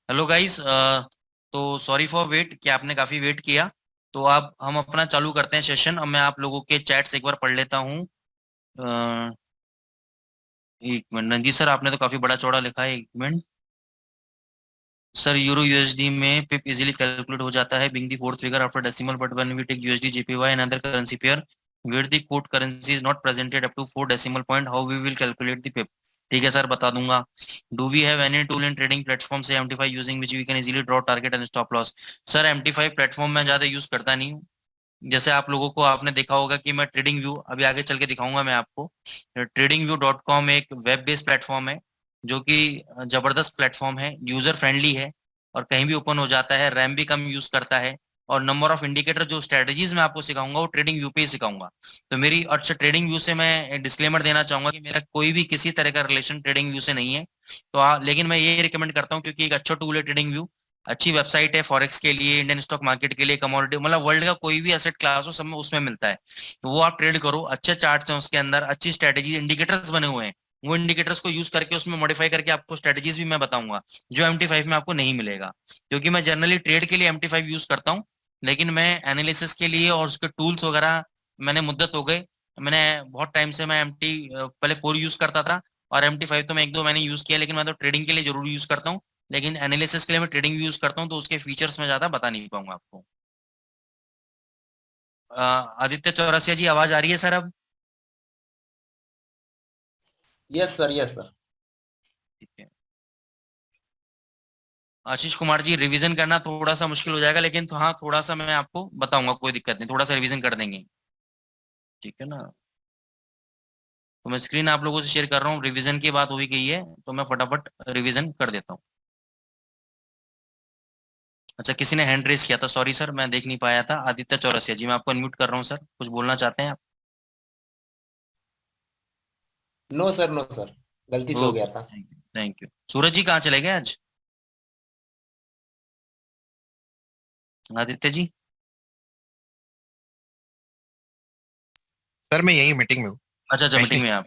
Hello guys. तो sorry for wait कि आपने काफी वेट किया। तो अब हम अपना चालू करते हैं सेशन। अब मैं आप लोगों के चैट्स एक बार पढ़ लेता हूँ। अ, एक मिनट जी सर, आपने तो काफी बड़ा चौड़ा लिखा है। एक मिनट सर, यूरो यूएसडी में पिप इजीली कैलकुलेट हो जाता है being the fourth figure after decimal, but when we take USD JPY and other currency pair where the code currency is not presented up to 4 decimal point, how we will calculate the pip. ठीक है sir, बता दूंगा। Do we have any tool in trading platform से MT five using which we can easily draw target and stop loss. Sir, MT five platform में ज्यादा use करता नहीं हूँ। जैसे आप लोगों को आपने देखा होगा कि मैं ट्रेडिंग व्यू अभी आगे चल के दिखाऊंगा मैं आपको। tradingview.com एक वेब बेस्ड प्लेटफॉर्म है जो कि जबरदस्त प्लेटफॉर्म है, यूजर फ्रेंडली है और कहीं भी ओपन हो जाता है, रैम भी कम यूज करता है। और नंबर ऑफ इंडिकेटर जो स्ट्रेटजीज मैं आपको सिखाऊंगा वो ट्रेडिंग व्यू पे ही सिखाऊंगा। तो मेरी अच्छा ट्रेडिंग व्यू से मैं डिस्क्लेमर देना चाहूंगा कि मेरा कोई भी किसी तरह का रिलेशन ट्रेडिंग व्यू से नहीं है। तो लेकिन मैं ये रिकमेंड करता हूँ क्योंकि एक अच्छा टूल है ट्रेडिंग व्यू। अच्छी वेबसाइट है फॉरेक्स के लिए, इंडियन स्टॉक मार्केट के लिए, कमोडिटी, मतलब वर्ल्ड का कोई भी एसेट क्लास हो सब में उसमें मिलता है। तो वो आप ट्रेड करो, अच्छे चार्ट्स हैं उसके अंदर, अच्छी स्ट्रेटेजी, इंडिकेटर्स बने हुए हैं। वो इंडिकेटर्स को यूज करके उसमें मॉडिफाई करके आपको स्ट्रेटेजीज भी मैं बताऊंगा जो एमटी फाइव में आपको नहीं मिलेगा। क्योंकि मैं जनरली ट्रेड के लिए एमटी फाइव यूज करता हूँ, लेकिन मैं एनालिसिस के लिए और उसके टूल्स वगैरह, मैंने मुद्दत हो गई, मैंने बहुत टाइम से मैं एमटी पहले 4 यूज करता था और एमटी फाइव तो मैं एक दो मैंने यूज किया, लेकिन मैं तो ट्रेडिंग के लिए जरूर यूज करता हूँ। लेकिन एनालिसिस के लिए मैं ट्रेडिंग यूज करता हूँ तो उसके फीचर्स में ज्यादा बता नहीं पाऊंगा आपको। आदित्य चौरसिया जी, आवाज आ रही है सर अब? Yes sir, yes sir. ठीक है। आशीष कुमार जी, रिवीजन करना थोड़ा सा मुश्किल हो जाएगा, लेकिन तो हाँ, थोड़ा सा मैं आपको बताऊंगा, कोई दिक्कत नहीं, थोड़ा सा रिवीजन कर देंगे। ठीक है ना? तो मैं स्क्रीन आप लोगों से शेयर कर रहा हूँ, रिवीजन की बात हो ही गई है तो मैं फटाफट रिवीजन कर देता हूँ। अच्छा, किसी ने हैंड रेस किया था, सॉरी सर मैं देख नहीं पाया था। आदित्य चौरसिया जी, मैं आपको अनम्यूट कर रहा हूँ सर, कुछ बोलना चाहते हैं आप? No sir, no sir. गलती से हो ओके, गया था। Thank you thank you. Suraj ji कहाँ चले गए आज? आदित्य जी? सर मैं यही मीटिंग में हूँ। अच्छा अच्छा, मीटिंग कहीं में आप?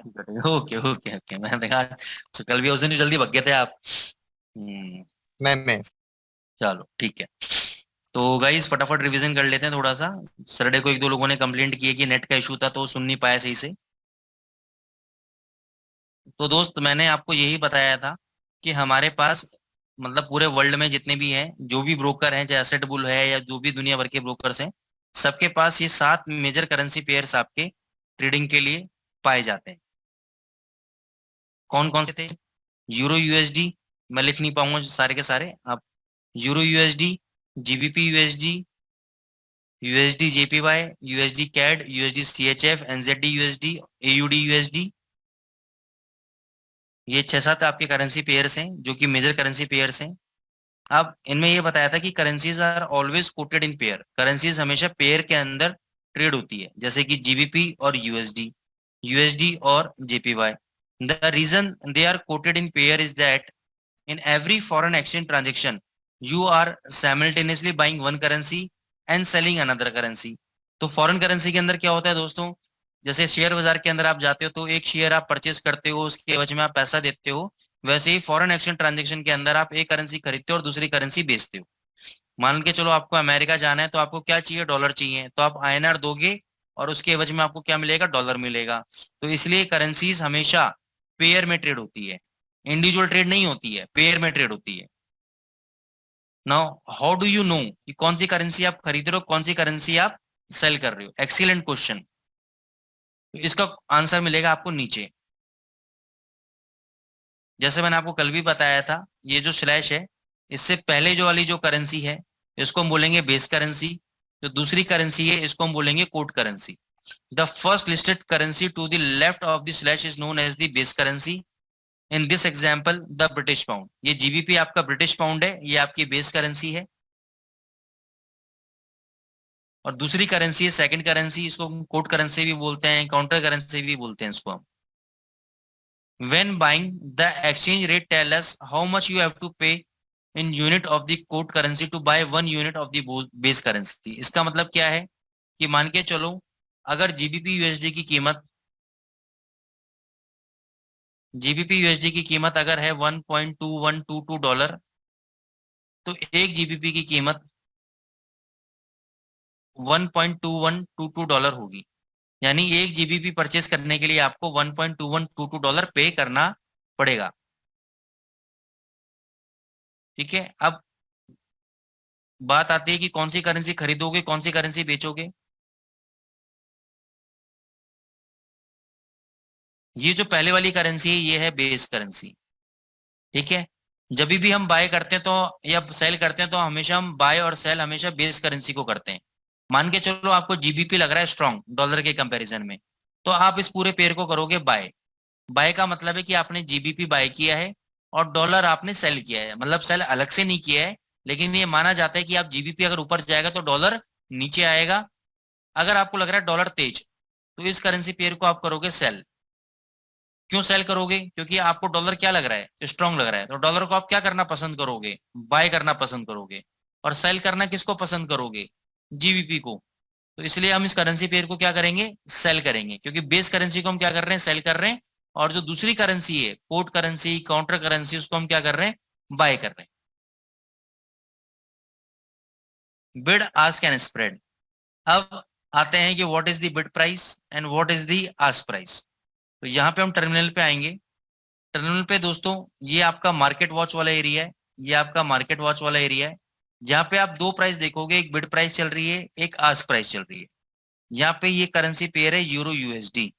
ओके ओके ओके, मैं देखा तो कल भी उस दिन भी जल्दी भग गए थे आप। नहीं नहीं। चलो ठीक है। तो गाइस फटाफट रिवीजन कर लेते हैं थोड़ा सा। सैटरडे को एक दो लोगों ने कंप्लेंट की है कि नेट का इशू था तो वो सुन नहीं पाया सही से। तो दोस्त, मैंने आपको यही बताया था कि हमारे पास, मतलब पूरे वर्ल्ड में जितने भी हैं, जो भी ब्रोकर हैं, चाहे एसेट बुल है या जो भी दुनिया भर के ब्रोकर्स हैं, सबके पास ये 7 मेजर करेंसी पेयर्स आपके ट्रेडिंग के लिए पाए जाते हैं। कौन कौन से थे? यूरो यूएसडी, मैं लिख नहीं पाऊंगा सारे के सारे आप। Euro USD, GBP USD, USD JPY, USD CAD, USD CHF, NZD USD, AUD USD. ये 6-7 आपके करेंसी पेयर्स हैं जो कि मेजर करेंसी पेयर्स हैं। अब इनमें ये बताया था कि currencies are always quoted in pair, currencies हमेशा पेयर के अंदर ट्रेड होती है, जैसे कि जीबीपी और यूएसडी, यूएसडी और JPY. The reason they are quoted in pair is that in every foreign exchange transaction you are simultaneously buying one currency and selling another currency। तो फॉरेन करेंसी के अंदर क्या होता है दोस्तों, जैसे शेयर बाजार के अंदर आप जाते हो तो एक शेयर आप परचेस करते हो, उसके एवज में आप पैसा देते हो। वैसे ही फॉरेन एक्सचेंज ट्रांजेक्शन के अंदर आप एक करेंसी खरीदते हो और दूसरी करेंसी बेचते हो। मान के चलो आपको अमेरिका जाना है तो आपको क्या चाहिए, डॉलर चाहिए, तो आप आईएनआर दोगे और उसके एवज में आपको क्या मिलेगा, डॉलर मिलेगा। तो इसलिए करेंसीज हमेशा पेयर में ट्रेड होती है, इंडिविजुअल ट्रेड नहीं होती है, पेयर में ट्रेड होती है। Now how do you know कि कौन सी करेंसी आप खरीद रहे हो, कौन सी करेंसी आप सेल कर रहे हो? Excellent question. तो इसका आंसर मिलेगा आपको नीचे। जैसे मैंने आपको कल भी बताया था, ये जो स्लैश है, इससे पहले जो वाली जो करेंसी है इसको हम बोलेंगे बेस करेंसी। जो दूसरी करेंसी है इसको हम बोलेंगे quote currency. The first listed currency to the left of the slash is known as the base currency. In this example the British pound, ये जीबीपी आपका ब्रिटिश पाउंड है, ये आपकी बेस करेंसी है। और दूसरी करेंसी है सेकंड करेंसी, इसको हम कोट करेंसी भी बोलते हैं, काउंटर करेंसी भी बोलते हैं इसको हम। When buying, the exchange rate tell us how much you have to pay in unit of the quote currency to buy 1 unit of the base currency। इसका मतलब क्या है कि मान के चलो, अगर जीबीपी यूएसडी की कीमत अगर है $1.2122, तो एक जीबीपी की कीमत $1.2122 होगी। यानी एक जीबीपी परचेस करने के लिए आपको $1.2122 पे करना पड़ेगा। ठीक है, अब बात आती है कि कौन सी करेंसी खरीदोगे, कौन सी करेंसी बेचोगे। ये जो पहले वाली करेंसी है ये है बेस करेंसी। ठीक है, जब भी हम बाय करते हैं तो या सेल करते हैं तो हमेशा हम बाय और सेल हमेशा बेस करेंसी को करते हैं। मान के चलो आपको जीबीपी लग रहा है स्ट्रांग डॉलर के कंपैरिजन में, तो आप इस पूरे पेयर को करोगे बाय। बाय का मतलब है कि आपने जीबीपी बाय किया है और डॉलर आपने सेल किया है, मतलब सेल अलग से नहीं किया है, लेकिन ये माना जाता है कि आप जीबीपी अगर ऊपर जाएगा तो डॉलर नीचे आएगा। अगर आपको लग रहा है डॉलर तेज, तो इस करेंसी पेयर को आप करोगे सेल। क्यों सेल करोगे? क्योंकि आपको डॉलर क्या लग रहा है, स्ट्रांग लग रहा है, तो डॉलर को आप क्या करना पसंद करोगे, बाय करना पसंद करोगे। और सेल करना किसको पसंद करोगे, जीबीपी को। तो इसलिए हम इस करेंसी पेयर को क्या करेंगे, सेल करेंगे, क्योंकि बेस करेंसी को हम क्या कर रहे हैं, सेल कर रहे हैं। और जो दूसरी करेंसी है कोट करेंसी, काउंटर करेंसी, उसको हम क्या कर रहे हैं, बाय कर रहे हैं। Bid ask and spread. अब आते हैं कि what is the bid price and what is the ask price. तो यहाँ पे हम टर्मिनल पे आएंगे। टर्मिनल पे दोस्तों ये आपका मार्केट वॉच वाला एरिया है, ये आपका मार्केट वॉच वाला एरिया है। यहाँ पे आप दो प्राइस देखोगे, एक बिड प्राइस चल रही है, एक आस्क प्राइस चल रही है। यहाँ पे ये करेंसी पेयर है यूरो यूएसडी।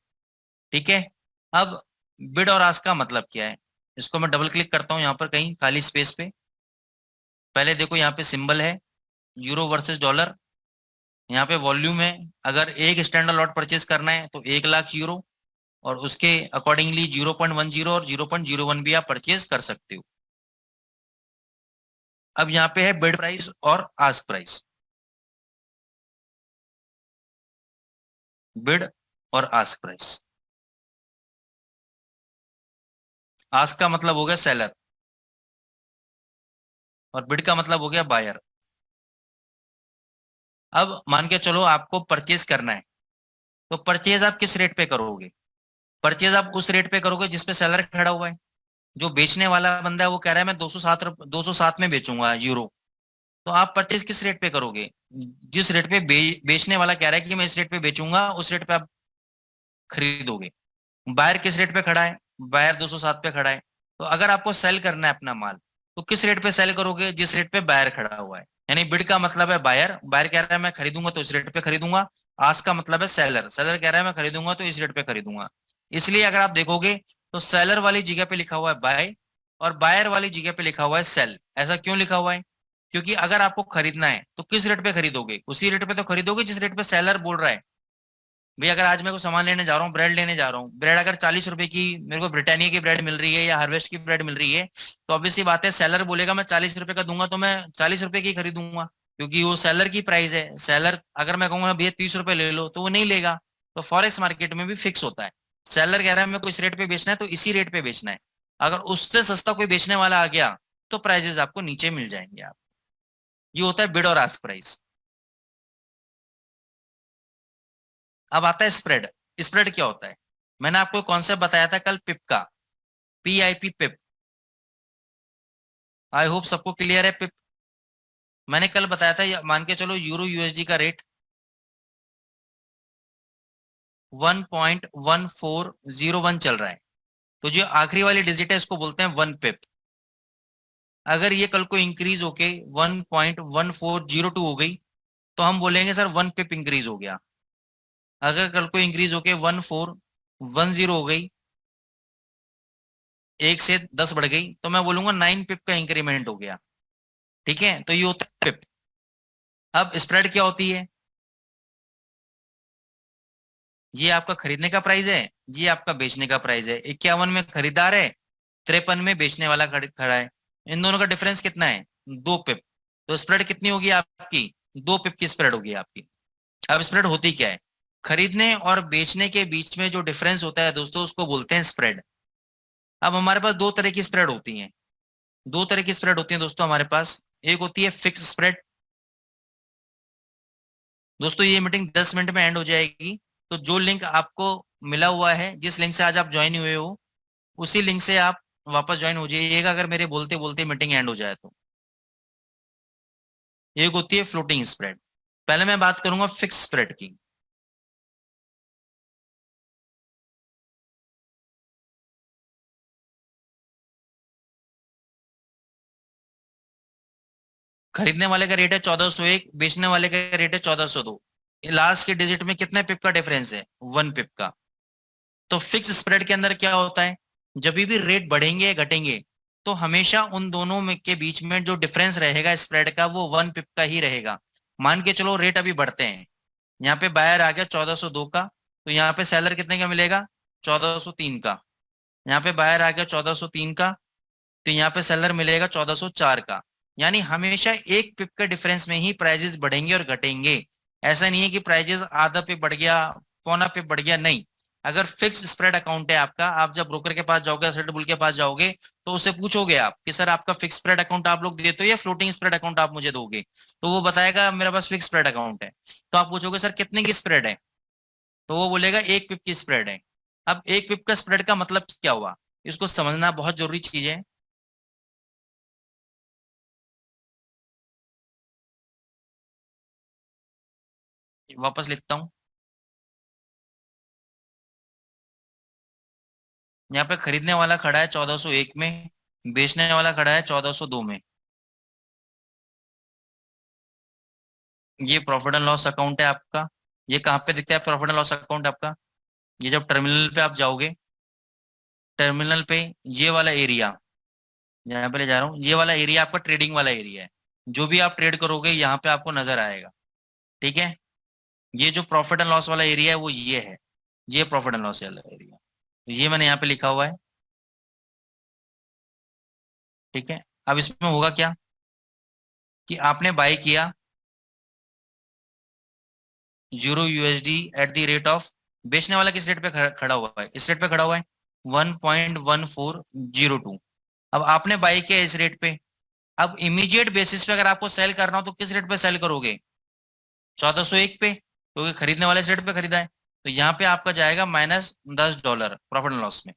ठीक है, अब बिड और आस्क का मतलब क्या है, इसको मैं डबल क्लिक करता हूँ यहाँ पर कहीं खाली स्पेस पे। पहले देखो यहाँ पे सिंबल है यूरो वर्सेस डॉलर, यहाँ पे वॉल्यूम है। अगर एक स्टैंडर्ड लॉट परचेस करना है तो 1 लाख यूरो, और उसके अकॉर्डिंगली 0.10 और 0.01 भी आप परचेज कर सकते हो। अब यहाँ पे है बिड प्राइस और आस्क प्राइस। बिड और आस्क प्राइस। आस्क का मतलब हो गया सेलर और बिड का मतलब हो गया बायर। अब मान के चलो आपको परचेज करना है, तो परचेज आप किस रेट पे करोगे, परचेज आप उस रेट पे करोगे जिसपे सेलर खड़ा हुआ है। जो बेचने वाला बंदा है वो कह रहा है मैं 207 में बेचूंगा यूरो, तो आप परचेज किस रेट पे करोगे, जिस रेट पे बेचने वाला कह रहा है कि मैं इस रेट पे बेचूंगा, उस रेट पे आप खरीदोगे। बायर किस रेट पे खड़ा है, बायर 207 पे खड़ा है। तो अगर आपको सेल करना है अपना माल, तो किस रेट पे सेल करोगे, जिस रेट पे बायर खड़ा हुआ है। यानी बिड का मतलब है बायर, बायर कह रहा है मैं खरीदूंगा तो इस रेट पे खरीदूंगा। आस्क का मतलब है सेलर, सेलर कह रहा है मैं खरीदूंगा तो इस रेट पे खरीदूंगा। इसलिए अगर आप देखोगे तो सेलर वाली जगह पे लिखा हुआ है बाय और बायर वाली जगह पे लिखा हुआ है सेल। ऐसा क्यों लिखा हुआ है, क्योंकि अगर आपको खरीदना है तो किस रेट पे खरीदोगे, उसी रेट पे तो खरीदोगे जिस रेट पे सेलर बोल रहा है। भाई अगर आज मैं कोई सामान लेने जा रहा हूँ, ब्रेड लेने जा रहा हूँ, ब्रेड अगर 40 रुपए की मेरे को ब्रिटानिया की ब्रेड मिल रही है या हार्वेस्ट की ब्रेड मिल रही है, तो ऑब्वियस सी बात है सेलर बोलेगा मैं 40 रुपए का दूंगा तो मैं 40 रुपए की खरीदूंगा, क्योंकि वो सेलर की प्राइस है। सेलर अगर मैं कहूंगा भैया 30 रुपए ले लो तो वो नहीं लेगा। तो फॉरेक्स मार्केट में भी फिक्स होता है, सेलर कह रहा है मैं को इस रेट पे बेचना है तो इसी रेट पे बेचना है। अगर उससे सस्ता कोई बेचने वाला आ गया तो प्राइजेस आपको नीचे मिल जाएंगे। आप ये होता है बिड और आस्क प्राइस। अब आता है स्प्रेड। स्प्रेड क्या होता है, मैंने आपको कॉन्सेप्ट बताया था कल पिप का, PIP पिप। आई होप सबको क्लियर है पिप। मैंने कल बताया था, मान के चलो यूरो यूएसडी का रेट 1.1401 चल रहा है, तो जो आखिरी वाली डिजिट है इसको बोलते हैं 1 पिप। अगर ये कल को इंक्रीज होके 1.1402 हो गई तो हम बोलेंगे सर 1 पिप इंक्रीज हो गया। अगर कल को इंक्रीज होके 1410 हो गई, 1 से 10 बढ़ गई, तो मैं बोलूंगा 9 पिप का इंक्रीमेंट हो गया। ठीक है, तो ये होता है पिप। अब स्प्रेड क्या होती है, ये आपका खरीदने का प्राइस है, ये आपका बेचने का प्राइस है। 51 में खरीदार है, 53 में बेचने वाला खड़ा है। इन दोनों का डिफरेंस कितना है, 2 पिप। तो स्प्रेड कितनी होगी आपकी, 2 पिप की स्प्रेड होगी आपकी। अब स्प्रेड होती क्या है, खरीदने और बेचने के बीच में जो डिफरेंस होता है दोस्तों उसको बोलते हैं स्प्रेड। अब हमारे पास दो तरह की स्प्रेड होती हैं, दो तरह की स्प्रेड होती है दोस्तों हमारे पास। एक होती है फिक्स स्प्रेड। दोस्तों ये मीटिंग 10 मिनट में एंड हो जाएगी, तो जो लिंक आपको मिला हुआ है, जिस लिंक से आज आप ज्वाइन हुए हो, उसी लिंक से आप वापस ज्वाइन हो जाइएगा अगर मेरे बोलते बोलते मीटिंग एंड हो जाए तो। एक होती है फ्लोटिंग स्प्रेड। पहले मैं बात करूंगा फिक्स स्प्रेड की। खरीदने वाले का रेट है 1401, बेचने वाले का रेट है 1402। लास्ट के डिजिट में कितने पिप का डिफरेंस है? 1 पिप का। तो फिक्स स्प्रेड के अंदर क्या होता है, जब भी रेट बढ़ेंगे या घटेंगे तो हमेशा उन दोनों में के बीच में जो डिफरेंस रहेगा स्प्रेड का वो 1 पिप का ही रहेगा। मान के चलो रेट अभी बढ़ते हैं, यहाँ पे बायर आ गया 1402 का, तो यहाँ पे सेलर कितने का मिलेगा? 1403 का। यहाँ पे बायर आ गया 1403 का, तो यहाँ पे सेलर मिलेगा 1404 का। यानी हमेशा 1 पिप के डिफरेंस में ही प्राइजेस बढ़ेंगे और घटेंगे। ऐसा नहीं है कि प्राइजेस आधा पिप बढ़ गया, पौना पिप बढ़ गया, नहीं। अगर फिक्स स्प्रेड अकाउंट है आपका, आप जब ब्रोकर के पास जाओगे, सेट बुल के पास जाओगे, तो उससे पूछोगे आप कि सर आपका फिक्स स्प्रेड अकाउंट आप लोग देते हो या फ्लोटिंग स्प्रेड अकाउंट आप मुझे दोगे, तो वो बताएगा मेरे पास फिक्स स्प्रेड अकाउंट है। तो आप पूछोगे सर कितने की स्प्रेड है, तो वो बोलेगा 1 पिप की स्प्रेड है। अब 1 पिप का स्प्रेड का मतलब क्या हुआ, इसको समझना बहुत जरूरी चीज है। वापस लिखता हूं, यहाँ पे खरीदने वाला खड़ा है 1401 में, बेचने वाला खड़ा है 1402 में। ये प्रॉफिट एंड लॉस अकाउंट है आपका। ये कहाँ पे दिखता है प्रॉफिट एंड लॉस अकाउंट आपका? ये जब टर्मिनल पे आप जाओगे, टर्मिनल पे ये वाला एरिया, यहाँ पे ले जा रहा हूँ, ये वाला एरिया आपका ट्रेडिंग वाला एरिया है। जो भी आप ट्रेड करोगे यहाँ पे आपको नजर आएगा। ठीक है, ये जो प्रॉफिट एंड लॉस वाला एरिया है वो ये है, ये प्रॉफिट एंड लॉस वाला एरिया, ये मैंने यहाँ पे लिखा हुआ है। ठीक है, अब इसमें होगा क्या कि आपने बाय किया 0 USD at the rate of, बेचने वाला किस रेट पे खड़ा हुआ है? इस रेट पे खड़ा हुआ है 1.1402। अब आपने बाय किया इस रेट पे। अब इमीडिएट बेसिस पे अगर आपको सेल करना हो तो किस रेट पे सेल करोगे? 1401 पे, क्योंकि खरीदने वाले इस रेट पे खरीदा है। तो यहाँ पे आपका जाएगा -$10 प्रॉफिट एंड लॉस में।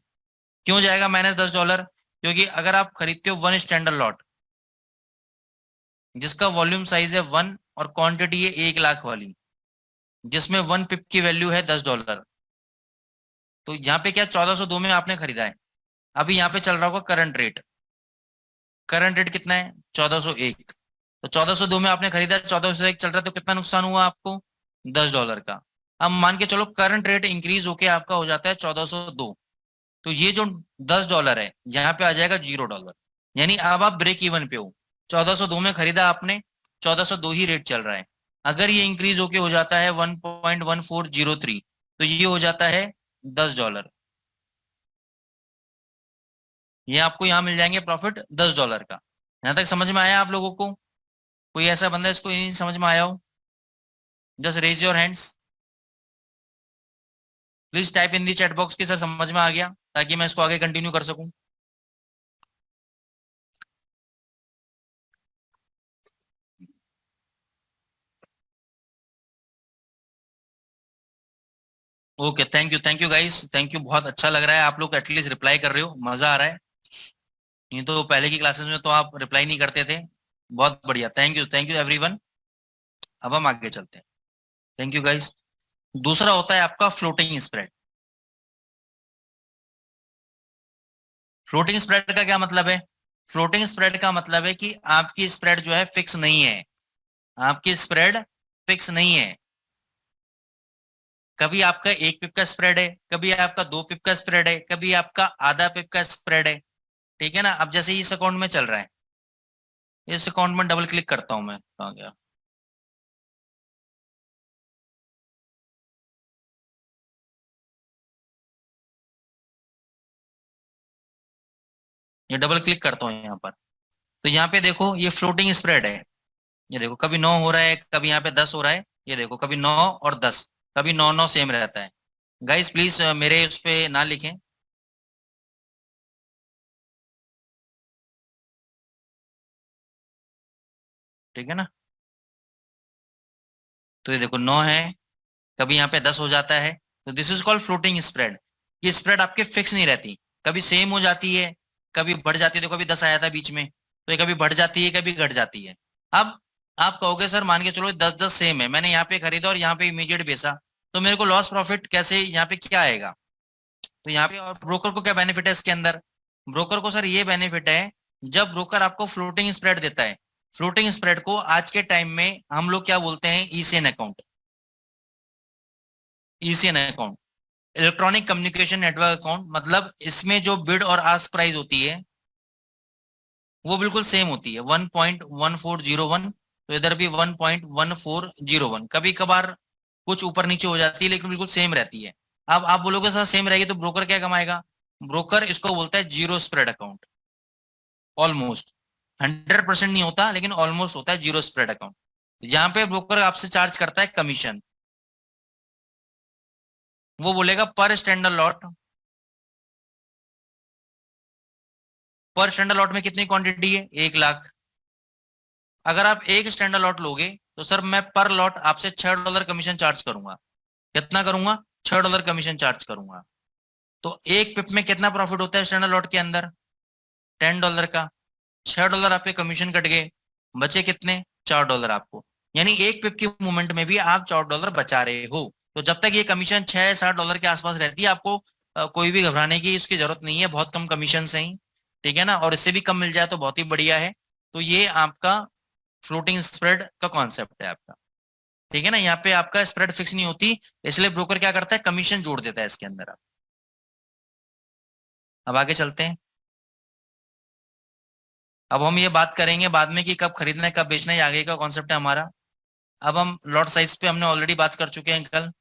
क्यों जाएगा -$10? क्योंकि अगर आप खरीदते हो 1 स्टैंडर्ड लॉट जिसका वॉल्यूम साइज है 1 और क्वांटिटी है 1 लाख वाली, जिसमें 1 पिप की वैल्यू है $10, तो यहाँ पे क्या 1402 में आपने खरीदा है। अभी यहाँ पे चल रहा होगा करंट रेट, करंट रेट कितना है? 1401। तो 1402 में आपने खरीदा, 1401 चल रहा है, तो कितना नुकसान हुआ आपको? $10 का। अब मान के चलो करंट रेट इंक्रीज होके आपका हो जाता है 1402, तो ये जो $10 है यहाँ पे आ जाएगा $0। यानी अब आप ब्रेक इवन पे हो। 1402 में खरीदा आपने, 1402 ही रेट चल रहा है। अगर ये इंक्रीज होके हो जाता है 1.1403, तो ये हो जाता है $10। ये आपको यहाँ मिल जाएंगे प्रॉफिट $10 का। यहाँ तक समझ में आया आप लोगों को? कोई ऐसा बंदा इसको नहीं समझ में आया हो? Just raise your hands, please type in the chat box की सर समझ में आ गया, ताकि मैं इसको आगे कंटिन्यू कर सकूं। Okay, thank you guys, thank you. बहुत अच्छा लग रहा है आप लोग एटलीस्ट रिप्लाई कर रहे हो, मजा आ रहा है। नहीं तो पहले की क्लासेस में तो आप रिप्लाई नहीं करते थे। बहुत बढ़िया, थैंक यू एवरीवन। अब हम आगे चलते हैं। Thank you guys. दूसरा होता है आपका फ्लोटिंग स्प्रेड। फ्लोटिंग स्प्रेड का क्या मतलब है? फ्लोटिंग स्प्रेड का मतलब है कि आपकी स्प्रेड जो है फिक्स नहीं है। आपकी स्प्रेड फिक्स नहीं है। कभी आपका 1 पिप का स्प्रेड है, कभी आपका 2 पिप का स्प्रेड है, कभी आपका आधा पिप का स्प्रेड है। ठीक है ना? अब जैसे इस अकाउंट में चल रहा है, इस अकाउंट में डबल क्लिक करता हूं मैं, कहाँ गया? ये डबल क्लिक करता हूँ यहाँ पर, तो यहाँ पे देखो ये फ्लोटिंग स्प्रेड है। ये देखो कभी 9 हो रहा है, कभी यहाँ पे 10 हो रहा है। ये देखो कभी 9 और 10, कभी 9 9 सेम रहता है। गाइस प्लीज मेरे उस पे ना लिखें। ठीक है ना? तो ये देखो 9 है, कभी यहाँ पे 10 हो जाता है, तो this is called floating spread. ये स्प्रेड आपके फिक्स नहीं रहती, कभी सेम हो जाती है, कभी बढ़ जाती है। तो कभी 10 आया था बीच में, तो ये कभी बढ़ जाती है, कभी घट जाती है। अब आप कहोगे सर मान के चलो 10-10 सेम है, मैंने यहाँ पे खरीदा और यहाँ पे इमीडिएट बेचा, तो मेरे को लॉस प्रॉफिट कैसे, यहाँ पे क्या आएगा? तो यहाँ पे और ब्रोकर को क्या बेनिफिट है इसके अंदर? ब्रोकर को सर ये बेनिफिट है, जब ब्रोकर आपको फ्लोटिंग स्प्रेड देता है, फ्लोटिंग स्प्रेड को आज के टाइम में हम लोग क्या बोलते हैं? ECN account. ECN account, electronic communication network account, मतलब इसमें जो बिड और आस्क प्राइस होती है वो बिल्कुल सेम होती है, 1.1401। तो इधर भी 1.1401। कभी कभार कुछ ऊपर नीचे हो जाती है लेकिन बिल्कुल सेम रहती है। अब आप बोलोगे सर सेम रहेगी तो ब्रोकर क्या कमाएगा? ब्रोकर इसको बोलता है जीरो स्प्रेड अकाउंट। ऑलमोस्ट 100% नहीं होता लेकिन ऑलमोस्ट होता है जीरो स्प्रेड अकाउंट, जहां पे ब्रोकर आपसे चार्ज करता है कमीशन। वो बोलेगा पर स्टैंडर्ड लॉट, पर स्टैंडर्ड लॉट में कितनी क्वांटिटी है? 1 लाख। अगर आप एक स्टैंडर्ड लॉट लोगे तो सर मैं पर लॉट आपसे $6 कमीशन चार्ज करूंगा। कितना करूंगा? $6 कमीशन चार्ज करूंगा। तो एक पिप में कितना प्रॉफिट होता है स्टैंडर्ड लॉट के अंदर? $10 का। $6 आपके कमीशन कट गए, बचे कितने? $4 आपको। यानी एक पिप की मूवमेंट में भी आप $4 बचा रहे हो। तो जब तक ये कमीशन $6-7 के आसपास रहती है, आपको कोई भी घबराने की उसकी जरूरत नहीं है, बहुत कम कमीशन है ही, ठीक है ना। और इससे भी कम मिल जाए तो बहुत ही बढ़िया है। तो ये आपका फ्लोटिंग स्प्रेड का कॉन्सेप्ट है आपका, ठीक है ना। यहाँ पे आपका स्प्रेड फिक्स नहीं होती, इसलिए ब्रोकर क्या करता है? कमीशन जोड़ देता है इसके अंदर। अब आगे चलते हैं। अब हम ये बात करेंगे बाद में कि कब खरीदना है कब बेचना है, आगे का कॉन्सेप्ट है हमारा। अब हम लॉट साइज पे हमने ऑलरेडी बात कर चुके हैं कल।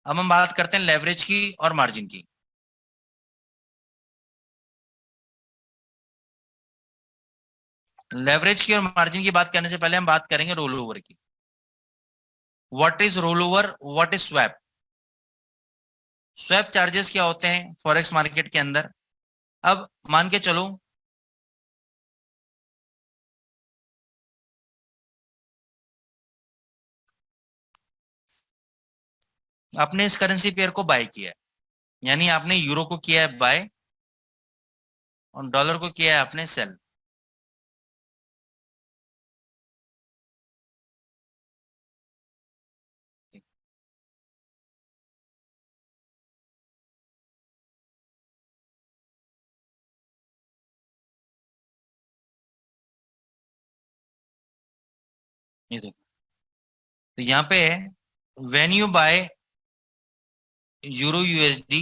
अब हम बात करते हैं लेवरेज की और मार्जिन की। लेवरेज की और मार्जिन की बात करने से पहले हम बात करेंगे रोल ओवर की। What is roll over, what is swap? Swap charges क्या होते हैं फॉरेक्स मार्केट के अंदर? अब मान के चलो आपने इस करेंसी पेयर को बाय किया है, यानी आपने यूरो को किया है बाय और डॉलर को किया है आपने सेल। ये देखो, तो यहाँ पे है when you buy euro USD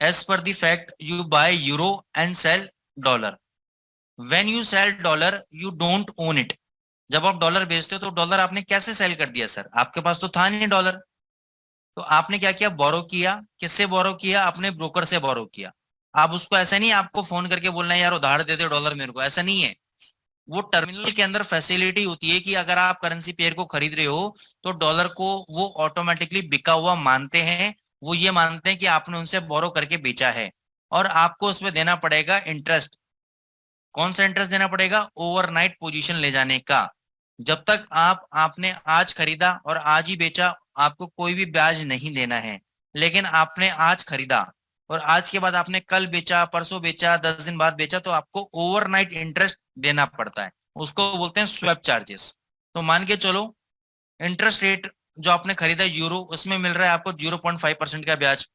as per the fact you buy euro and sell dollar. When you sell dollar you don't own it. जब आप डॉलर बेचते हो तो डॉलर आपने कैसे सेल कर दिया सर? आपके पास तो था नहीं डॉलर, तो आपने क्या किया? बोरो किया। किससे बोरो किया? अपने ब्रोकर से बोरो किया। आप उसको ऐसा नहीं आपको फोन करके बोलना है यार उधार दे दे डॉलर मेरे को, ऐसा नहीं है। वो टर्मिनल के अंदर फैसिलिटी होती है कि अगर आप करेंसी पेयर को खरीद रहे हो तो डॉलर को वो ऑटोमेटिकली बिका हुआ मानते हैं। वो ये मानते हैं कि आपने उनसे बोरो करके बेचा है और आपको उसमें देना पड़ेगा इंटरेस्ट। कौन सा इंटरेस्ट देना पड़ेगा? ओवरनाइट पोजीशन ले जाने का। जब तक आपने आज खरीदा और आज ही बेचा, आपको कोई भी ब्याज नहीं देना है। लेकिन आपने आज खरीदा और आज के बाद आपने कल बेचा, परसों बेचा, 10 दिन बाद बेचा, तो आपको ओवरनाइट इंटरेस्ट देना पड़ता है। उसको बोलते हैं स्वैप चार्जेस। तो मान के चलो इंटरेस्ट रेट जो आपने खरीदा यूरो, उसमें मिल रहा है आपको 0.5% का ब्याज,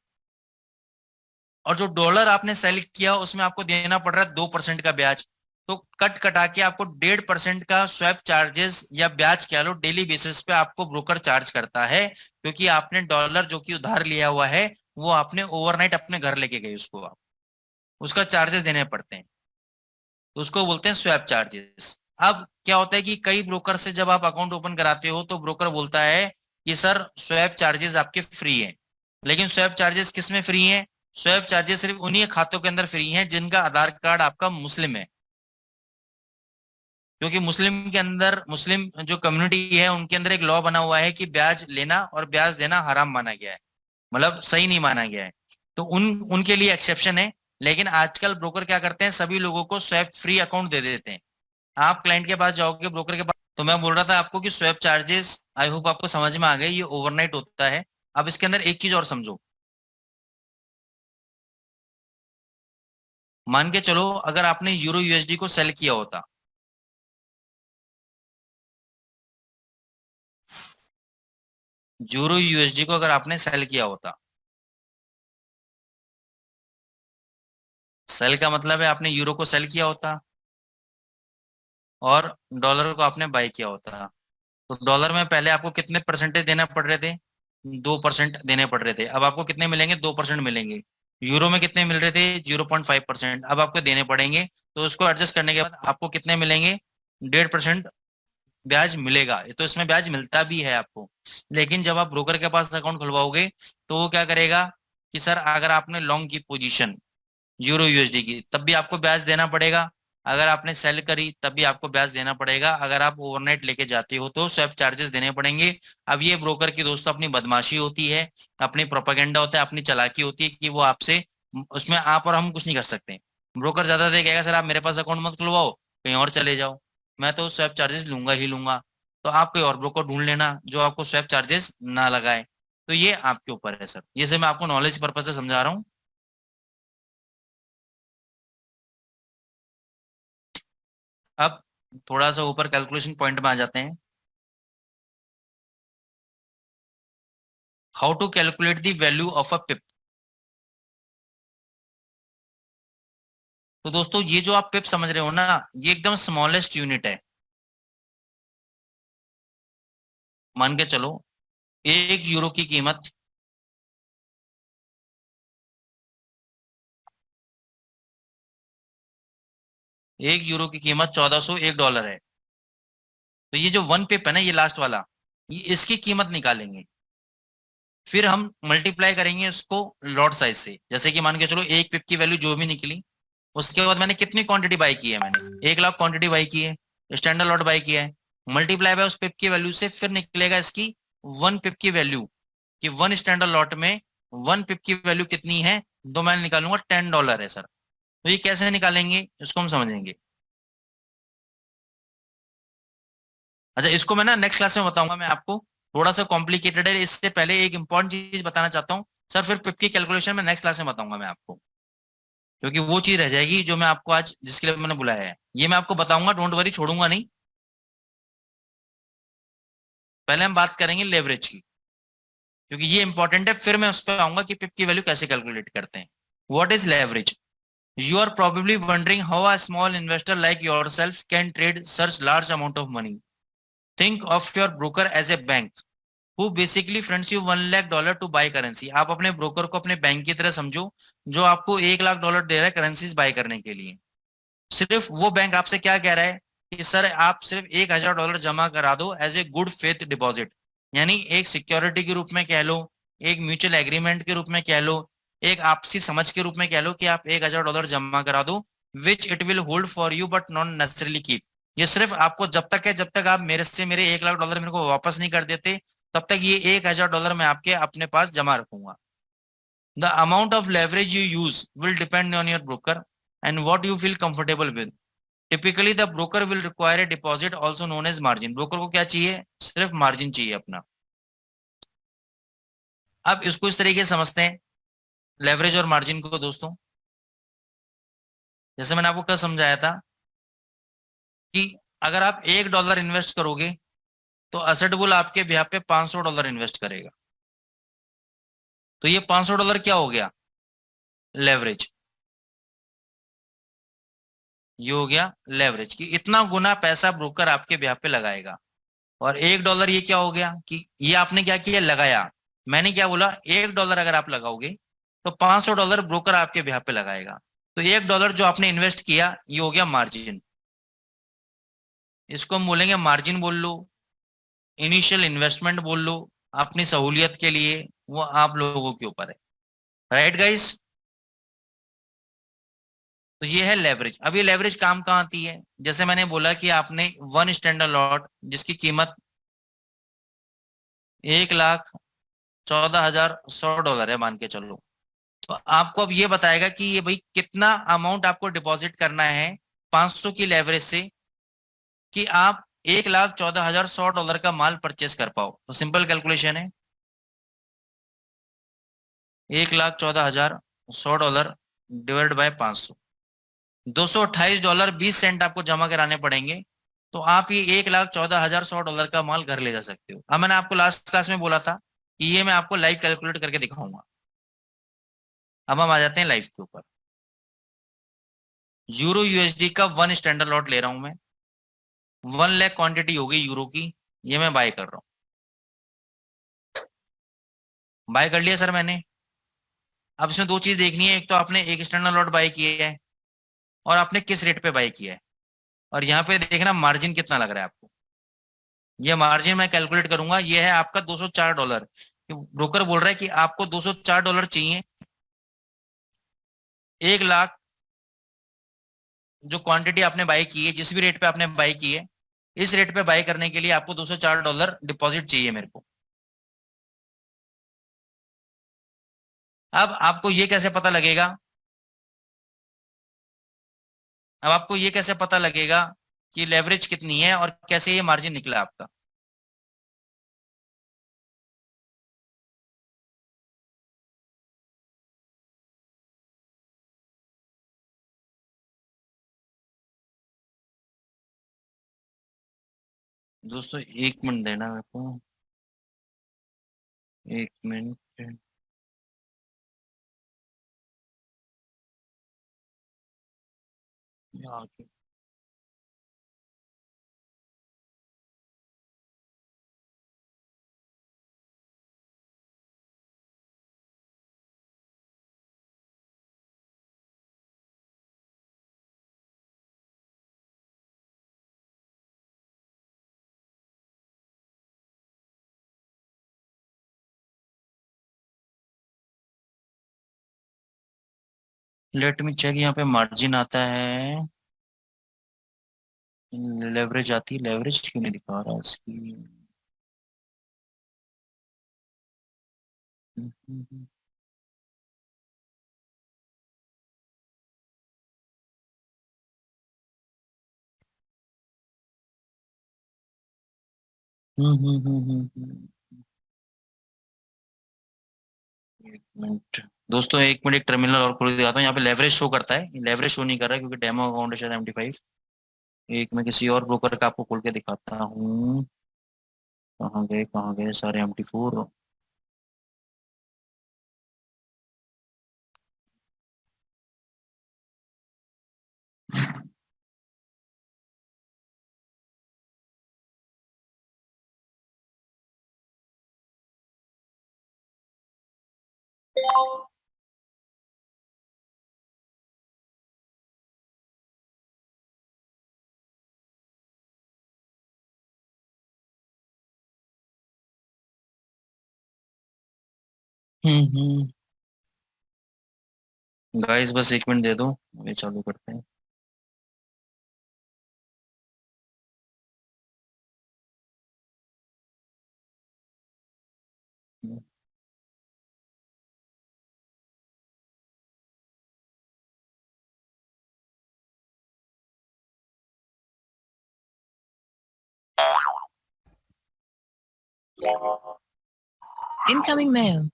और जो डॉलर आपने सेल किया उसमें आपको देना पड़ रहा है 2% का ब्याज। तो कट कटा के आपको 1.5% का स्वैप चार्जेस या ब्याज कह लो डेली बेसिस पे आपको ब्रोकर चार्ज करता है, क्योंकि आपने डॉलर जो कि उधार लिया हुआ है वो आपने ओवरनाइट अपने घर लेके गए, उसको आप उसका चार्जेस देने पड़ते हैं। तो उसको बोलते हैं स्वैप चार्जेस। अब क्या होता है कि कई ब्रोकर से जब आप अकाउंट ओपन कराते हो तो ब्रोकर बोलता है कि सर स्वैप चार्जेस आपके फ्री हैं। लेकिन स्वैप चार्जेस किस में फ्री हैं? स्वैप चार्जेस सिर्फ उन्हीं खातों के अंदर फ्री हैं जिनका आधार कार्ड आपका मुस्लिम है, क्योंकि मुस्लिम के अंदर, मुस्लिम जो कम्युनिटी है उनके अंदर एक लॉ बना हुआ है कि ब्याज लेना और ब्याज देना हराम माना गया है, मतलब सही नहीं माना गया है। तो उनके लिए एक्सेप्शन है। लेकिन आजकल ब्रोकर क्या करते हैं, सभी लोगों को स्वैप फ्री अकाउंट दे देते हैं। आप क्लाइंट के पास जाओगे, ब्रोकर के पास, तो मैं बोल रहा था आपको कि स्वैप चार्जेस, आई होप आपको समझ में आ गए, ये ओवरनाइट होता है। अब इसके अंदर एक चीज और समझो। मान के चलो अगर आपने यूरो यूएसडी को सेल किया होता, यूरो यूएसडी को अगर आपने सेल किया होता, सेल का मतलब है आपने यूरो को सेल किया होता और डॉलर को आपने बाय किया होता। तो डॉलर में पहले आपको कितने परसेंटेज देना पड़ रहे थे? 2% देने पड़ रहे थे। अब आपको कितने मिलेंगे? 2% मिलेंगे। यूरो में कितने मिल रहे थे? 0.5%। अब आपको देने पड़ेंगे, तो उसको एडजस्ट करने के बाद आपको कितने मिलेंगे? 1.5% ब्याज मिलेगा। तो इसमें ब्याज मिलता भी है आपको। लेकिन जब आप ब्रोकर के पास अकाउंट खुलवाओगे तो वो क्या करेगा कि सर अगर आपने लॉन्ग की पोजीशन यूरो यूएसडी की, तब भी आपको ब्याज देना पड़ेगा। अगर आपने सेल करी तब भी आपको ब्याज देना पड़ेगा। अगर आप ओवरनाइट लेके जाते हो तो स्वैप चार्जेस देने पड़ेंगे। अब ये ब्रोकर की दोस्तों अपनी बदमाशी होती है, अपनी प्रोपागेंडा होता है, अपनी चालाकी होती है कि वो आपसे, उसमें आप और हम कुछ नहीं कर सकते। ब्रोकर ज्यादा दे कहेगा सर आप मेरे पास अकाउंट मत खुलवाओ, कहीं और चले जाओ, मैं तो स्वैप चार्जेस लूंगा ही लूंगा। तो आप कोई और ब्रोकर ढूंढ लेना जो आपको स्वैप चार्जेस ना लगाए। तो ये आपके ऊपर है सर, ये से मैं आपको नॉलेज पर्पज से समझा रहा हूँ। अब थोड़ा सा ऊपर कैलकुलेशन पॉइंट में आ जाते हैं। How to calculate the value of a pip. तो दोस्तों ये जो आप पिप समझ रहे हो ना, ये एकदम स्मॉलेस्ट यूनिट है। मान के चलो 1 यूरो की कीमत, 1 यूरो की कीमत $1401 है। तो ये जो वन पिप है ना, ये लास्ट वाला, ये इसकी कीमत निकालेंगे। फिर हम मल्टीप्लाई करेंगे उसको लॉट साइज से। जैसे कि मान के चलो 1 पिप की वैल्यू जो भी निकली, उसके बाद मैंने कितनी क्वांटिटी बाई की है? मैंने 1 लाख क्वांटिटी बाई की है, स्टैंडर्ड लॉट बाई किया है। मल्टीप्लाई बाय उस पिप की वैल्यू से, फिर निकलेगा इसकी 1 पिप की वैल्यू, कि 1 स्टैंडर्ड लॉट में 1 पिप की वैल्यू कितनी है? तो मैं निकालूंगा $10 है सर। तो ये कैसे निकालेंगे इसको हम समझेंगे। अच्छा, इसको मैं ना नेक्स्ट क्लास में बताऊंगा मैं आपको, थोड़ा सा कॉम्प्लिकेटेड है। इससे पहले एक इंपॉर्टेंट चीज बताना चाहता हूँ सर, फिर पिप की कैलकुलेशन में नेक्स्ट क्लास में बताऊंगा मैं आपको, क्योंकि वो चीज रह जाएगी जो मैं आपको आज जिसके लिए मैंने बुलाया है, ये मैं आपको बताऊंगा, डोंट वरी, छोड़ूंगा नहीं। पहले हम बात करेंगे लेवरेज की, क्योंकि ये इंपॉर्टेंट है। फिर मैं उस पर आऊंगा कि पिप की वैल्यू कैसे कैलकुलेट करते हैं। What is leverage? You are probably wondering how a small investor like yourself can trade such large amount of money. Think of your broker as a bank who basically fronts you $1 lakh to buy currency. आप अपने broker को अपने bank की तरह समझो, जो आपको $1 लाख दे रहा है करेंसीज बाय करने के लिए। सिर्फ वो बैंक आपसे क्या कह रहा है कि सर आप सिर्फ $1,000 जमा करा दो as a good faith deposit, यानी एक सिक्योरिटी के रूप में कह लो, एक म्यूचुअल एग्रीमेंट के रूप में कह लो, एक आपसी समझ के रूप में कह लो कि आप $1,000 जमा करा दो, which it will hold for you but not necessarily keep. ये सिर्फ आपको जब तक है, जब तक आप मेरे से मेरे $1 लाख मेरे को वापस नहीं कर देते, तब तक ये $1,000 मैं आपके अपने पास जमा रखूंगा। The amount of leverage you use will depend on your broker and what you feel comfortable with. Typically the broker will require a deposit also known as margin. Broker को क्या चाहिए? सिर्फ मार्जिन चाहिए अपना। अब इसको इस तरीके से समझते हैं लेवरेज और मार्जिन को दोस्तों। जैसे मैंने आपको कल समझाया था कि अगर आप $1 इन्वेस्ट करोगे तो असेट बुल आपके ब्याह पे $500 इन्वेस्ट करेगा। तो ये $500 क्या हो गया? लेवरेज। ये हो गया लेवरेज कि इतना गुना पैसा ब्रोकर आपके ब्याह पे लगाएगा। और $1 ये क्या हो गया कि ये आपने क्या किया? लगाया। मैंने क्या बोला? $1 अगर आप लगाओगे तो $500 ब्रोकर आपके ब्याह पे लगाएगा। तो $1 जो आपने इन्वेस्ट किया, ये हो गया मार्जिन। इसको हम बोलेंगे मार्जिन बोल लो, इनिशियल इन्वेस्टमेंट बोल लो, अपनी सहूलियत के लिए, वो आप लोगों के ऊपर है। Right guys? तो ये है लेवरेज। अब ये लेवरेज काम कहाँ आती है? जैसे मैंने बोला कि आपने 1 स्टैंडर्ड लॉट जिसकी कीमत $1,14,100 है मान के चलो, तो आपको अब ये बताएगा कि ये भाई कितना अमाउंट आपको डिपॉजिट करना है 500 की लेवरेज से कि आप $1,14,100 का माल परचेस कर पाओ। तो सिंपल कैलकुलेशन है, $1,14,100 डिवाइड बाय 500, $228.20 आपको जमा कराने पड़ेंगे। तो आप ये $1,14,100 का माल घर ले जा सकते हो। अब मैंने आपको लास्ट क्लास में बोला था कि ये मैं आपको लाइव कैलकुलेट करके दिखाऊंगा। अब हम आ जाते हैं लाइव के ऊपर। यूरो यूएसडी का 1 स्टैंडर्ड लॉट ले रहा हूं मैं, 1 लाख क्वांटिटी होगी यूरो की, ये मैं बाय कर रहा हूँ। बाय कर लिया सर मैंने। अब इसमें दो चीज देखनी है, एक तो आपने एक स्टैंडर्ड लॉट बाय किया है और आपने किस रेट पे बाय किया है, और यहाँ पे देखना मार्जिन कितना लग रहा है आपको। ये मार्जिन मैं कैलकुलेट करूंगा, ये है आपका $204। ब्रोकर बोल रहा है कि आपको $204 चाहिए 1 लाख, जो क्वांटिटी आपने बाय की है, जिस भी रेट पे आपने बाय की है, इस रेट पे बाय करने के लिए आपको $204 डिपॉजिट चाहिए मेरे को। अब आपको ये कैसे पता लगेगा, अब आपको ये कैसे पता लगेगा कि लेवरेज कितनी है और कैसे ये मार्जिन निकला आपका। दोस्तों 1 मिनट देना मेरे को, 1 मिनट। यहाँ पे- लेट मी चेक, यहाँ पे मार्जिन आता है, लेवरेज आती है, लेवरेज क्यों नहीं दिखा रहा इसकी। एक मिनट दोस्तों, 1 मिनट, एक टर्मिनल और खोल के दिखाता हूँ। यहाँ पे लेवरेज शो करता है, लेवरेज शो नहीं कर रहा है क्योंकि डेमो अकाउंट है शायद 75। एक मैं किसी और ब्रोकर का आपको खोल के दिखाता हूँ। कहाँ गए सारे 74। गाइस बस 1 मिनट दे दो, ये चालू करते हैं। Incoming mail.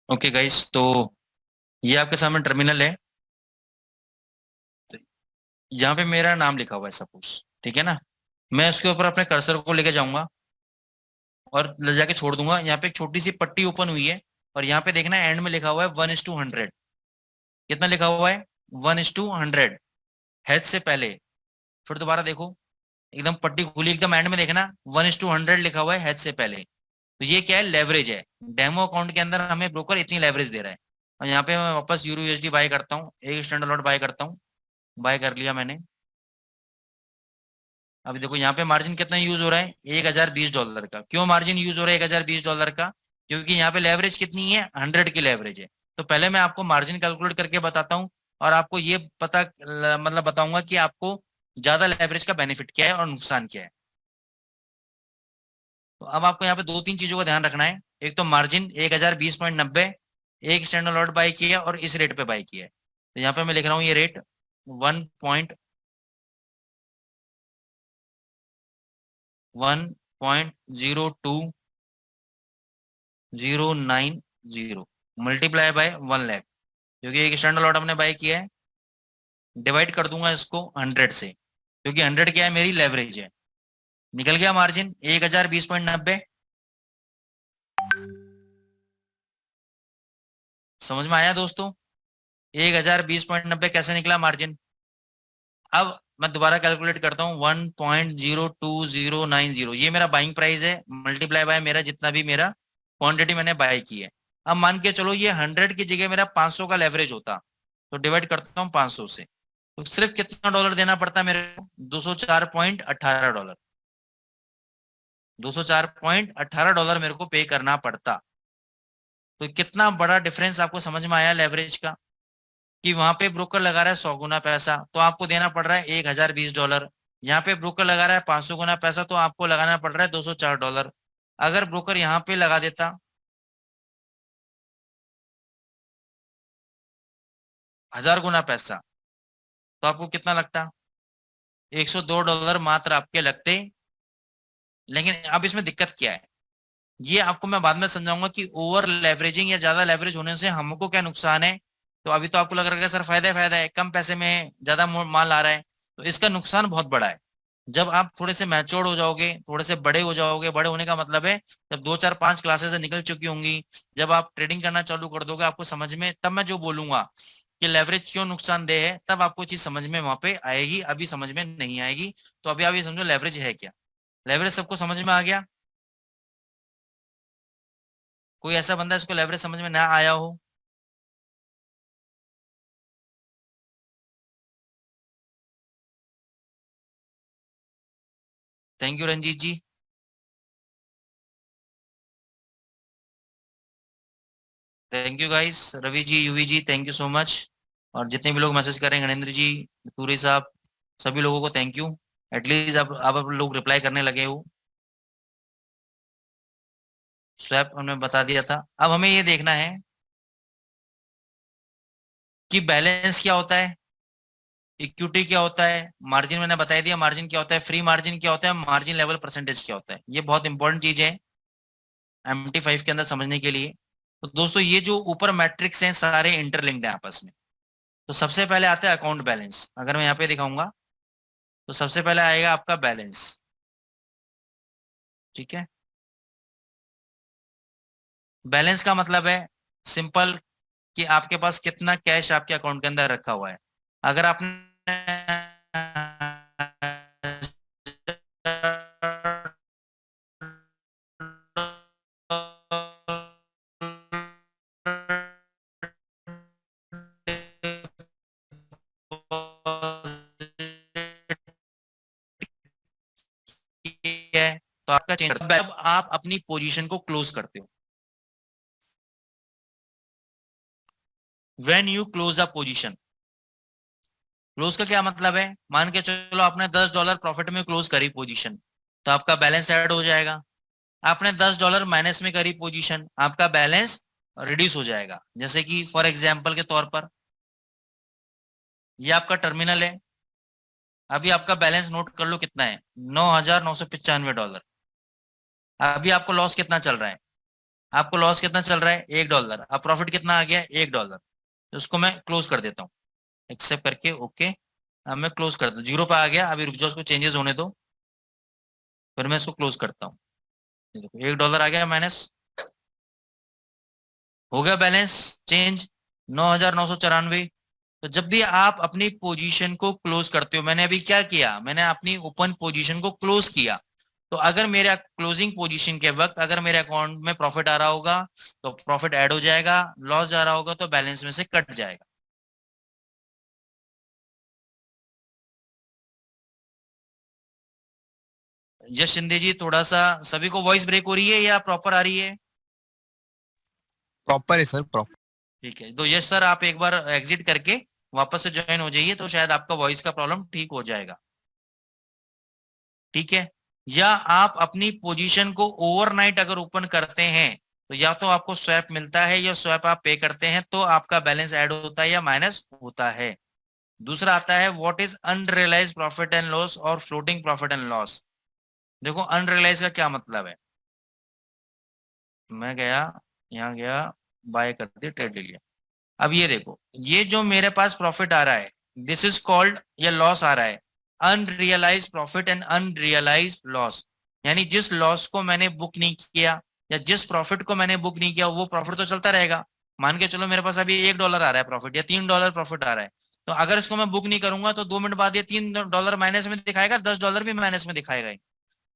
ओके गाइस, तो ये आपके सामने टर्मिनल है। तो यहाँ पे मेरा नाम लिखा हुआ है सपोज, ठीक है ना। मैं उसके ऊपर अपने कर्सर को लेके जाऊंगा और ले जाके छोड़ दूंगा। यहाँ पे एक छोटी सी पट्टी ओपन हुई है और यहाँ पे देखना एंड में लिखा हुआ है 1:100। कितना लिखा हुआ है? 1:100, हैज से पहले। फिर दोबारा देखो, एकदम पट्टी खुली, एकदम एंड में देखना 1:100 लिखा हुआ है हैज से पहले। तो ये क्या है? लेवरेज है। डेमो अकाउंट के अंदर हमें ब्रोकर इतनी लेवरेज दे रहा है। और यहाँ पे मैं वापस यूरो यूएसडी बाय करता हूँ, एक स्टैंडर्ड लॉट बाय करता हूँ। बाय कर लिया मैंने। अभी देखो यहाँ पे मार्जिन कितना यूज हो रहा है, $1020 का। क्यों मार्जिन यूज हो रहा है $1020 का? क्योंकि यहाँ पे लेवरेज कितनी है, 100 की लेवरेज है। तो पहले मैं आपको मार्जिन कैलकुलेट करके बताता हूँ और आपको ये पता मतलब बताऊंगा कि आपको ज्यादा लेवरेज का बेनिफिट क्या है और नुकसान क्या है। तो अब आपको यहाँ पे दो तीन चीजों का ध्यान रखना है। एक तो मार्जिन 1020.90, एक स्टैंडर्ड लॉट बाय किया और इस रेट पे बाय किया है। तो यहाँ पे मैं लिख रहा हूँ ये रेट 1.02 090। मल्टीप्लाई बाय 1 लाख, क्योंकि एक स्टैंडर्ड लॉट हमने बाय किया है, डिवाइड कर दूंगा इसको 100 से, क्योंकि 100 क्या है, मेरी लेवरेज है। निकल गया मार्जिन 1020.90। समझ में आया दोस्तों? 1020.90 कैसे निकला मार्जिन? अब मैं दोबारा कैलकुलेट करता हूँ, 1.02090, ये मेरा बाइंग प्राइस है, मल्टीप्लाई बाय मेरा जितना भी मेरा क्वांटिटी मैंने बाय की है। अब मान के चलो ये 100 की जगह मेरा 500 का लेवरेज होता, तो डिवाइड करता हूँ 500 से, तो सिर्फ कितना डॉलर देना पड़ता है मेरे को? $204.18। $204.18 मेरे को पे करना पड़ता। तो कितना बड़ा डिफरेंस आपको समझ में आया लेवरेज का, कि वहां पे ब्रोकर लगा रहा है 100 गुना पैसा, तो आपको देना पड़ रहा है $1020। यहाँ पे ब्रोकर लगा रहा है 500 गुना पैसा, तो आपको लगाना पड़ रहा है $204। अगर ब्रोकर यहाँ पे लगा देता 1000 गुना पैसा, तो आपको कितना लगता? $102 मात्र आपके लगते। लेकिन अब इसमें दिक्कत क्या है, ये आपको मैं बाद में समझाऊंगा कि ओवर लेवरेजिंग या ज्यादा लेवरेज होने से हमको क्या नुकसान है। तो अभी तो आपको लग रहा है सर फायदा ही फायदा है, कम पैसे में ज्यादा माल आ रहा है, तो इसका नुकसान बहुत बड़ा है। जब आप थोड़े से मैच्योर्ड हो जाओगे, थोड़े से बड़े हो जाओगे, बड़े होने का मतलब है जब 2 4 5 क्लासेस निकल चुकी होंगी, जब आप ट्रेडिंग करना चालू कर दोगे, आपको समझ में, तब मैं जो बोलूंगा कि लेवरेज क्यों नुकसानदेह है, तब आपको चीज समझ में वहां पे आएगी, अभी समझ में नहीं आएगी। तो अभी आप ये समझो लेवरेज है क्या। लेवरेज सबको समझ में आ गया? कोई ऐसा बंदा इसको लेवरेज समझ में ना आया हो? Thank you Ranjeet ji. Thank you guys, Ravi ji, Yuvi ji, thank you so much. और जितने भी लोग मैसेज कर रहे हैं, गणेंद्र जी, तूरी साहब, सभी लोगों को थैंक यू। एटलीस्ट अब लोग रिप्लाई करने लगे हो। स्वैप हमने बता दिया था। अब हमें ये देखना है कि बैलेंस क्या होता है, इक्विटी क्या होता है, मार्जिन मैंने बता दिया मार्जिन क्या होता है, फ्री मार्जिन क्या होता है, मार्जिन लेवल परसेंटेज क्या होता है। ये बहुत इंपॉर्टेंट चीज है MT5 के अंदर समझने के लिए। तो दोस्तों ये जो ऊपर मैट्रिक्स हैं सारे इंटरलिंक्ड है आपस में। तो सबसे पहले आता है अकाउंट बैलेंस। अगर मैं यहाँ पे दिखाऊंगा तो सबसे पहले आएगा आपका बैलेंस, ठीक है। बैलेंस का मतलब है सिंपल, कि आपके पास कितना कैश आपके अकाउंट के अंदर रखा हुआ है। अगर आपने है तो आपका चेंज, अब आप अपनी पोजीशन को क्लोज करते हो। When you close a position, close का क्या मतलब है, मान के चलो आपने $10 प्रॉफिट में क्लोज करी पोजीशन, तो आपका बैलेंस ऐड हो जाएगा। आपने $10 माइनस में करी पोजीशन, आपका बैलेंस रिड्यूस हो जाएगा। जैसे कि फॉर एग्जांपल के तौर पर ये आपका टर्मिनल है, अभी आपका बैलेंस नोट कर लो कितना है, $9,995। अभी आपको लॉस कितना चल रहा है, आपको लॉस कितना चल रहा है, $1। अब प्रॉफिट कितना आ गया, $1। तो उसको मैं क्लोज कर देता हूँ एक्सेप्ट करके, ओके। अब मैं क्लोज करता हूँ, 0 पे आ गया। अभी रुक जाओ, उसको चेंजेस होने दो, फिर मैं इसको क्लोज करता हूँ। देखो $1 आ गया माइनस, हो गया बैलेंस चेंज 9,994। तो जब भी आप अपनी पोजीशन को क्लोज करते हो, मैंने अभी क्या किया, मैंने अपनी ओपन पोजीशन को क्लोज किया, तो अगर मेरे क्लोजिंग पोजीशन के वक्त अगर मेरे अकाउंट में प्रॉफिट आ रहा होगा तो प्रॉफिट ऐड हो जाएगा, लॉस जा रहा होगा तो बैलेंस में से कट जाएगा। यश शिंदे जी, थोड़ा सा सभी को वॉइस ब्रेक हो रही है या प्रॉपर आ रही है? प्रॉपर है सर, प्रॉपर। ठीक है, तो यश सर आप एक बार एग्जिट करके वापस से ज्वाइन हो जाइए, तो शायद आपका वॉइस का प्रॉब्लम ठीक हो जाएगा, ठीक है। या आप अपनी पोजीशन को ओवरनाइट अगर ओपन करते हैं, तो या तो आपको स्वैप मिलता है या स्वैप आप पे करते हैं, तो आपका बैलेंस ऐड होता है या माइनस होता है। दूसरा आता है what is unrealised profit and loss और फ्लोटिंग प्रॉफिट एंड लॉस। देखो अनरियलाइज का क्या मतलब है, मैं गया यहाँ गया बाय कर दिया, ट्रेड ले लिया। अब ये देखो, ये जो मेरे पास प्रॉफिट आ रहा है, दिस इज कॉल्ड, ये लॉस आ रहा है, unrealised profit and unrealised loss. यानी जिस लॉस को मैंने बुक नहीं किया या जिस प्रॉफिट को मैंने बुक नहीं किया, वो प्रॉफिट तो चलता रहेगा। मान के चलो मेरे पास अभी $1 आ रहा है प्रॉफिट या $3 प्रॉफिट आ रहा है, तो अगर इसको मैं बुक नहीं करूंगा तो 2 मिनट बाद ये $3 माइनस में दिखाएगा, $10 भी माइनस में दिखाएगा।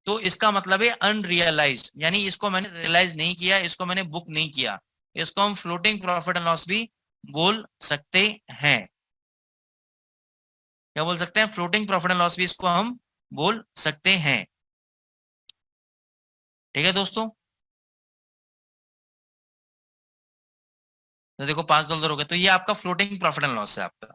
तो इसका मतलब है अनरियलाइज्ड, यानी इसको मैंने रियलाइज नहीं किया, इसको मैंने बुक नहीं किया। इसको हम फ्लोटिंग प्रॉफिट एंड लॉस भी बोल सकते हैं। क्या बोल सकते हैं? फ्लोटिंग प्रॉफिट एंड लॉस भी इसको हम बोल सकते हैं। ठीक है दोस्तों, तो देखो $5 हो गए, तो ये आपका फ्लोटिंग प्रॉफिट एंड लॉस है आपका।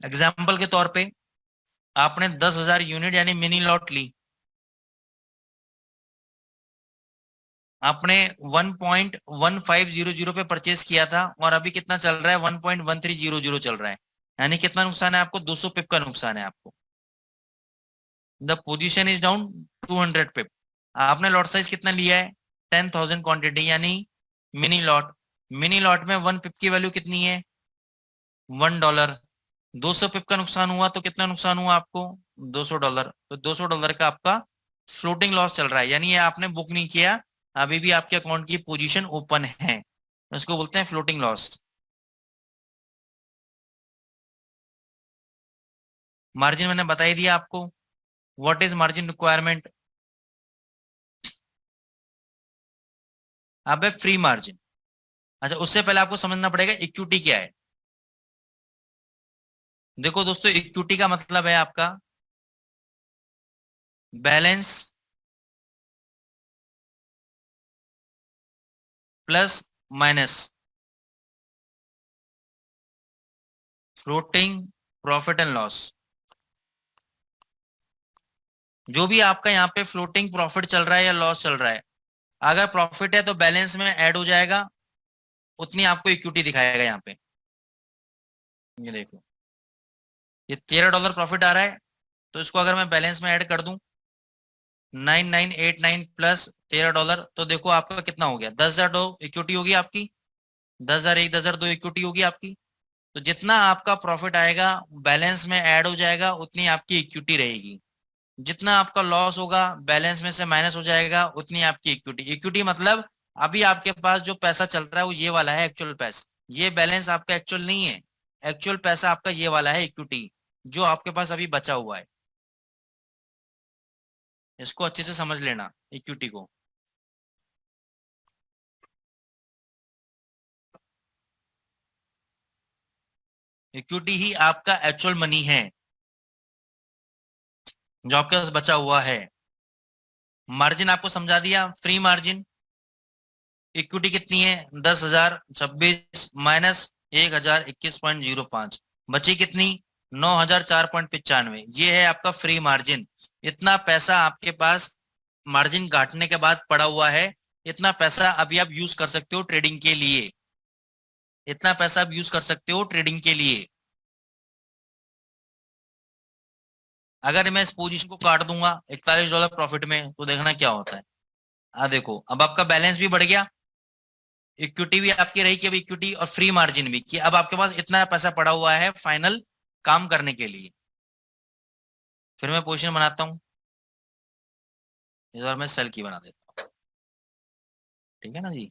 एग्जाम्पल के तौर पे आपने 10,000 यूनिट यानी मिनी लॉट ली, आपने 1.1500 पे परचेस किया था और अभी कितना चल रहा है? 1.1300 चल रहा है, यानी कितना नुकसान है आपको? 200 पिप का नुकसान है आपको। द पोजीशन इज डाउन 200 पिप। आपने लॉट साइज कितना लिया है? 10,000 क्वांटिटी यानी मिनी लॉट। मिनी लॉट में 1 पिप की वैल्यू कितनी है? $1। 200 पिप का नुकसान हुआ तो कितना नुकसान हुआ आपको? $200। तो $200 का आपका फ्लोटिंग लॉस चल रहा है, यानी ये आपने बुक नहीं किया, अभी भी आपके अकाउंट की पोजीशन ओपन है, इसको बोलते हैं फ्लोटिंग लॉस। मार्जिन मैंने बता ही दिया आपको, व्हाट इज मार्जिन रिक्वायरमेंट। अब है फ्री मार्जिन। अच्छा, उससे पहले आपको समझना पड़ेगा इक्विटी क्या है। देखो दोस्तों, इक्विटी का मतलब है आपका balance plus minus floating profit and loss. जो भी आपका यहाँ पे फ्लोटिंग प्रॉफिट चल रहा है या लॉस चल रहा है, अगर प्रॉफिट है तो बैलेंस में ऐड हो जाएगा, उतनी आपको इक्विटी दिखाएगा यहाँ पे। ये देखो, ये $13 प्रॉफिट आ रहा है, तो इसको अगर मैं बैलेंस में ऐड कर दूं 9989 प्लस $13, तो देखो आपका कितना हो गया? 10,002 इक्विटी होगी आपकी, 10,001 10,002 इक्विटी होगी आपकी। तो जितना आपका प्रॉफिट आएगा बैलेंस में ऐड हो जाएगा, उतनी आपकी इक्विटी रहेगी। जितना आपका लॉस होगा बैलेंस में से माइनस हो जाएगा, उतनी आपकी इक्विटी। इक्विटी मतलब अभी आपके पास जो पैसा चल रहा है वो ये वाला है एक्चुअल पैसा, ये बैलेंस आपका एक्चुअल नहीं है, एक्चुअल पैसा आपका ये वाला है इक्विटी, जो आपके पास अभी बचा हुआ है। इसको अच्छे से समझ लेना इक्विटी को। इक्विटी ही आपका एक्चुअल मनी है जो आपके पास बचा हुआ है। मार्जिन आपको समझा दिया, फ्री मार्जिन। इक्विटी कितनी है? 10,026 माइनस 1,021.05, बची कितनी? 9,004.95। ये है आपका फ्री मार्जिन। इतना पैसा आपके पास मार्जिन काटने के बाद पड़ा हुआ है, इतना पैसा अभी आप यूज कर सकते हो ट्रेडिंग के लिए, इतना पैसा आप यूज कर सकते हो ट्रेडिंग के लिए। अगर मैं इस पोजीशन को काट दूंगा $41 प्रॉफिट में, तो देखना क्या होता है। देखो, अब आपका बैलेंस भी बढ़ गया, इक्विटी भी आपकी रही कि अब इक्विटी और फ्री मार्जिन भी कि अब आपके पास इतना पैसा पड़ा हुआ है फाइनल काम करने के लिए। फिर मैं पोजीशन बनाता हूं, इस बार मैं सेल की बना देता हूं, ठीक है ना जी।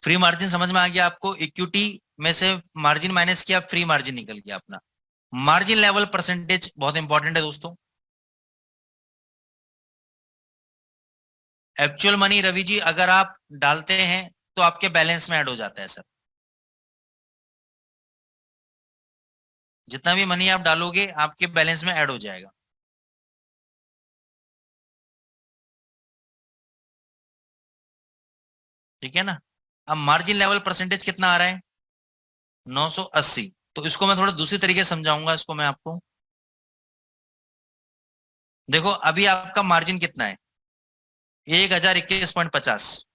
फ्री मार्जिन समझ में आ गया आपको? इक्विटी में से मार्जिन माइनस किया, फ्री मार्जिन निकल गया अपना। मार्जिन लेवल परसेंटेज बहुत इंपॉर्टेंट है दोस्तों। एक्चुअल मनी रवि जी अगर आप डालते हैं तो आपके बैलेंस में ऐड हो जाता है सर। जितना भी मनी आप डालोगे आपके बैलेंस में ऐड हो जाएगा। ठीक है ना? अब मार्जिन लेवल परसेंटेज कितना आ रहा है? 980। तो इसको मैं थोड़ा दूसरी तरीके से समझाऊंगा इसको मैं आपको। देखो अभी आपका मार्जिन कितना है? 1,021.50।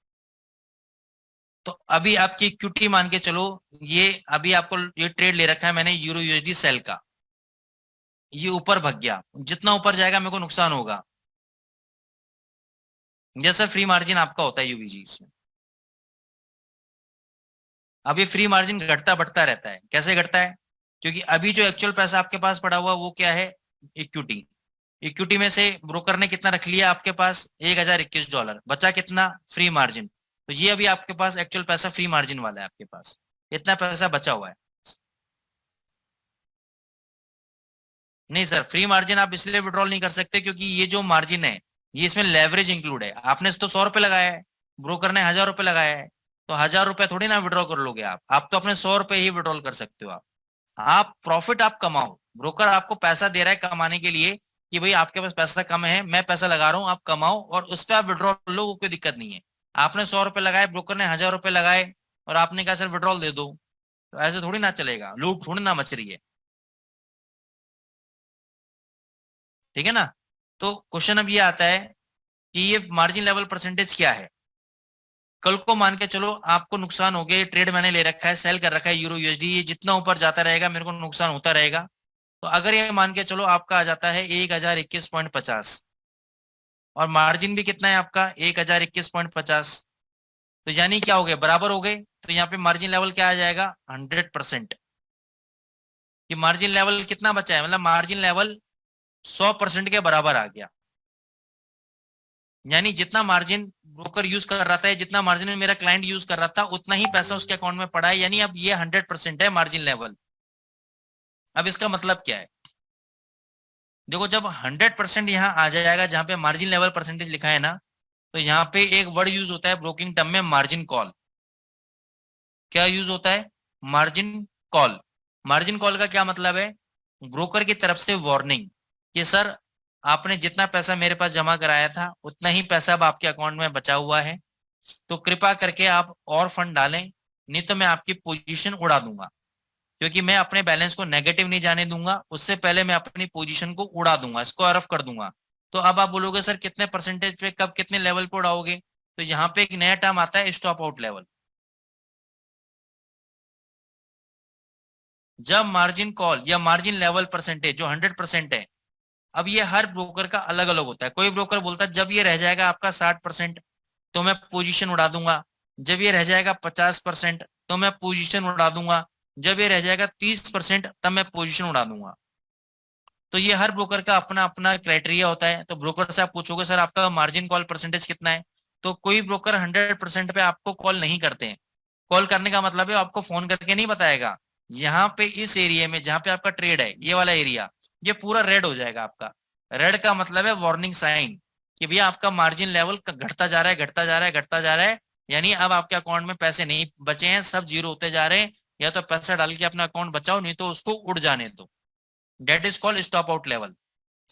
तो अभी आपकी इक्विटी मान के चलो, ये अभी आपको ये ट्रेड ले रखा है मैंने यूरो यूएसडी सेल का, ये ऊपर भग गया, जितना ऊपर जाएगा मेरे को नुकसान होगा। जैसा फ्री मार्जिन आपका होता है यूवीजी इसमें। अब ये फ्री मार्जिन घटता बढ़ता रहता है। कैसे घटता है? क्योंकि अभी जो एक्चुअल पैसा आपके पास पड़ा हुआ वो क्या है? इक्विटी। इक्विटी में से ब्रोकर ने कितना रख लिया आपके पास? $1021। बचा कितना? Free margin. तो ये अभी आपके पास एक्चुअल पैसा फ्री मार्जिन वाला है, आपके पास इतना पैसा बचा हुआ है। नहीं सर, फ्री मार्जिन आप इसलिए विड्रॉल नहीं कर सकते क्योंकि ये जो मार्जिन है ये इसमें लेवरेज इंक्लूड है। आपने तो 100 रुपए लगाया है, ब्रोकर ने 1000 रुपए लगाया है, तो 1000 रुपए थोड़ी ना विड्रॉ कर लोगे आप तो अपने 100 रुपए ही विड्रॉल कर सकते हो। आप प्रॉफिट आप कमाओ, ब्रोकर आपको पैसा दे रहा है कमाने के लिए कि भाई आपके पास पैसा कम है, मैं पैसा लगा रहा हूँ, आप कमाओ और उस पर आप विड्रॉल लो, कोई दिक्कत नहीं है। आपने 100 रुपए लगाए, ब्रोकर ने 1000 रुपए लगाए और आपने कहा सर विड्रॉल दे दो, तो ऐसे थोड़ी ना चलेगा, लूट थोड़ी ना मच रही है। ठीक है ना? तो क्वेश्चन अब ये आता है कि ये मार्जिन लेवल परसेंटेज क्या है। कल को मान के चलो आपको नुकसान हो गया, ट्रेड मैंने ले रखा है, सेल कर रखा है यूरो यूएसडी, ये जितना ऊपर जाता रहेगा मेरे को नुकसान होता रहेगा। तो अगर ये मान के चलो आपका आ जाता है 1021.50 और मार्जिन भी कितना है आपका? 1021.50, तो यानी क्या हो गए? बराबर हो गए। तो यहाँ पे मार्जिन लेवल क्या आ जाएगा? 100%। कि मार्जिन लेवल कितना बचा है? मतलब मार्जिन लेवल 100% के बराबर आ गया। यानी जितना मार्जिन ब्रोकर यूज कर रहा था, जितना मार्जिन मेरा क्लाइंट यूज कर रहा था, उतना ही पैसा उसके अकाउंट में पड़ा है। यानी अब ये 100% है मार्जिन लेवल। अब इसका मतलब क्या है? देखो, जब 100% यहाँ आ जाएगा जहां पे मार्जिन लेवल परसेंटेज लिखा है ना, तो यहाँ पे एक वर्ड यूज होता है ब्रोकिंग टर्म में, मार्जिन कॉल। क्या यूज होता है? Margin call. मार्जिन कॉल का क्या मतलब है? ब्रोकर की तरफ से वार्निंग कि सर आपने जितना पैसा मेरे पास जमा कराया था उतना ही पैसा अब आपके अकाउंट में बचा हुआ है, तो कृपया करके आप और फंड डालें, नहीं तो मैं आपकी पोजीशन उड़ा दूंगा। क्योंकि मैं अपने बैलेंस को नेगेटिव नहीं जाने दूंगा, उससे पहले मैं अपनी पोजीशन को उड़ा दूंगा, इसको आरफ कर दूंगा। तो अब आप बोलोगे सर कितने परसेंटेज पे, कब, कितने लेवल पे उड़ाओगे? तो यहाँ पे एक नया टर्म आता है स्टॉप आउट लेवल। जब मार्जिन कॉल या मार्जिन लेवल परसेंटेज जो 100% है, अब ये हर ब्रोकर का अलग अलग होता है। कोई ब्रोकर बोलता है जब ये रह जाएगा आपका 60% तो मैं पोजीशन उड़ा दूंगा, जब ये रह जाएगा 50% तो मैं पोजीशन उड़ा दूंगा, जब ये रह जाएगा 30% तब मैं पोजीशन उड़ा दूंगा। तो ये हर ब्रोकर का अपना अपना क्राइटेरिया होता है। तो ब्रोकर से आप पूछोगे सर आपका मार्जिन कॉल परसेंटेज कितना है, तो कोई ब्रोकर 100% पे आपको कॉल नहीं करते हैं। कॉल करने का मतलब है आपको फोन करके नहीं बताएगा, यहाँ पे इस एरिया में जहां पे आपका ट्रेड है, ये वाला एरिया, ये पूरा रेड हो जाएगा आपका। रेड का मतलब है वार्निंग साइन कि भैया आपका मार्जिन लेवल घटता जा रहा है, घटता जा रहा है, घटता जा रहा है। यानी अब आपके अकाउंट में पैसे नहीं बचे हैं, सब जीरो होते जा रहे हैं। या तो पैसा डाल के अपना अकाउंट बचाओ, नहीं तो उसको उड़ जाने दो। That is called stop out level.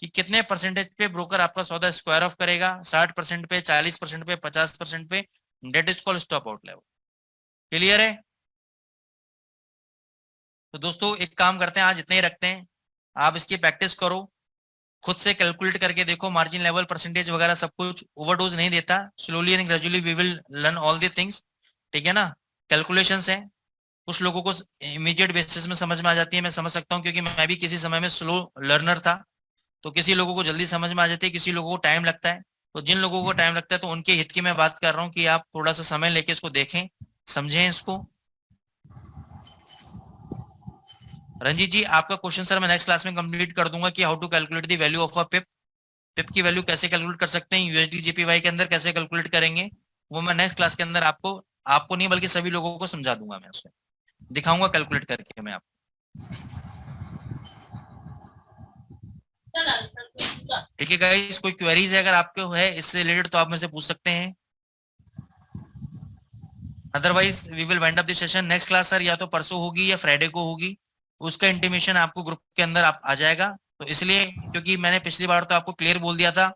कि कितने परसेंटेज पे ब्रोकर आपका सौदा स्क्वायर ऑफ करेगा? 60% पे, 40% पे, 50% पे। That is called stop out level. Clear है? तो दोस्तों एक काम करते हैं, आज इतने ही रखते हैं। आप इसकी प्रैक्टिस करो, खुद से कैलकुलेट करके देखो मार्जिन लेवल परसेंटेज वगैरह सब कुछ। ओवरडोज नहीं देता, slowly and gradually we will learn all the things. ठीक है ना? कैलकुलेशंस है, कुछ लोगों को इमीडिएट बेसिस में समझ में आ जाती है, मैं समझ सकता हूँ क्योंकि मैं भी किसी समय में स्लो लर्नर था। तो किसी लोगों को जल्दी समझ में आ जाती है, किसी लोगों को टाइम लगता है। तो जिन लोगों को टाइम लगता है तो उनके हित की मैं बात कर रहा हूँ कि आप थोड़ा सा समय लेके इसको देखें, समझें इसको। रंजीत जी आपका क्वेश्चन सर मैं नेक्स्ट क्लास में कंप्लीट कर दूंगा कि how to calculate the value of a pip. Pip की वैल्यू कैसे कैलकुलेट कर सकते हैं, यूएसडी जेपीवाई के अंदर कैसे कैलकुलेट करेंगे, वो मैं नेक्स्ट क्लास के अंदर आपको नहीं बल्कि सभी लोगों को समझा दूंगा, मैं उसमें दिखाऊंगा कैलकुलेट करके मैं आपको। ठीक है गाइस, कोई क्वेरीज है अगर आपको है इससे रिलेटेड तो आप मुझसे पूछ सकते हैं, otherwise we will wind up the session. Next class sir या तो परसों होगी या फ्राइडे को होगी, उसका इंटीमेशन आपको ग्रुप के अंदर आ जाएगा। तो इसलिए क्योंकि मैंने पिछली बार तो आपको क्लियर बोल दिया था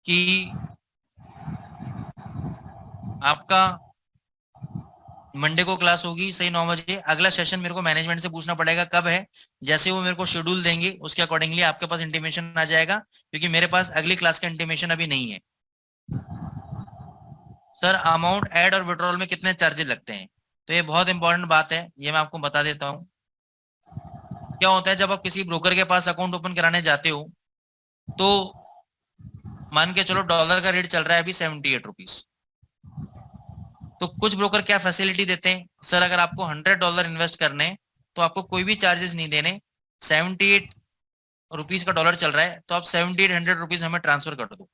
कि आपका मंडे को क्लास होगी सही 9 बजे। अगला सेशन मेरे को मैनेजमेंट से पूछना पड़ेगा कब है, जैसे वो मेरे को शेड्यूल देंगे उसके अकॉर्डिंगली आपके पास इंटीमेशन आ जाएगा, क्योंकि मेरे पास अगली क्लास का इंटीमेशन अभी नहीं है। सर अमाउंट ऐड और विड्रॉल में कितने चार्जेस लगते हैं? तो ये बहुत इंपॉर्टेंट बात है, ये मैं आपको बता देता हूँ। क्या होता है, जब आप किसी ब्रोकर के पास अकाउंट ओपन कराने जाते हो तो मान के चलो डॉलर का रेट चल रहा है अभी 78 रुपीज। तो कुछ ब्रोकर क्या फैसिलिटी देते हैं, सर अगर आपको $100 इन्वेस्ट करने हैं तो आपको कोई भी चार्जेस नहीं देने, 78 रुपीज का डॉलर चल रहा है तो आप 7800 रुपीज हमें ट्रांसफर कर दो।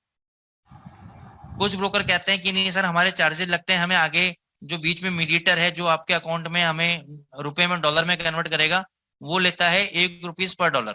कुछ ब्रोकर कहते हैं कि नहीं सर हमारे चार्जेस लगते हैं, हमें आगे जो बीच में मीडिएटर है जो आपके अकाउंट में हमें रुपए में डॉलर में कन्वर्ट करेगा वो लेता है ₹1 पर डॉलर,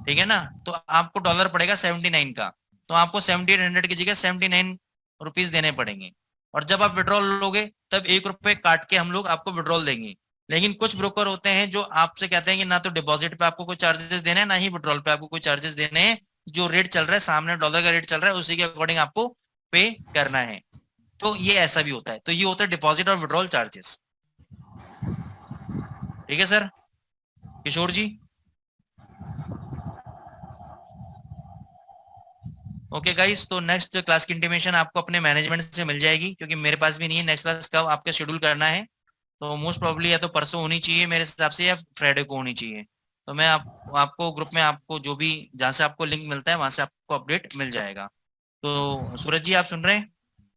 ठीक है ना। तो आपको डॉलर पड़ेगा 79 का, तो आपको 7800 की जगह 79 रुपीज देने पड़ेंगे। और जब आप विड्रॉल लोगे तब ₹1 काट के हम लोग आपको विड्रॉल देंगे। लेकिन कुछ ब्रोकर होते हैं जो आपसे कहते हैं कि ना तो डिपॉजिट पे आपको कोई चार्जेस देने हैं ना ही विड्रॉल पे आपको कोई चार्जेस देने हैं, जो रेट चल रहा है सामने डॉलर का रेट चल रहा है उसी के अकॉर्डिंग आपको पे करना है। तो ये ऐसा भी होता है, तो ये होता है डिपॉजिट और विड्रॉल चार्जेस। ठीक है सर। किशोर जी, ओके गाइस, तो नेक्स्ट क्लास की इंटीमेशन आपको अपने मैनेजमेंट से मिल जाएगी, क्योंकि मेरे पास भी नहीं है नेक्स्ट क्लास कब आपका शेड्यूल करना है। तो मोस्ट प्रोबेबली या तो परसों होनी चाहिए मेरे हिसाब से या फ्राइडे को होनी चाहिए। तो मैं आपको ग्रुप में आपको जो भी जहाँ से आपको लिंक मिलता है वहां से आपको अपडेट मिल जाएगा। तो सूरज जी आप सुन रहे हैं?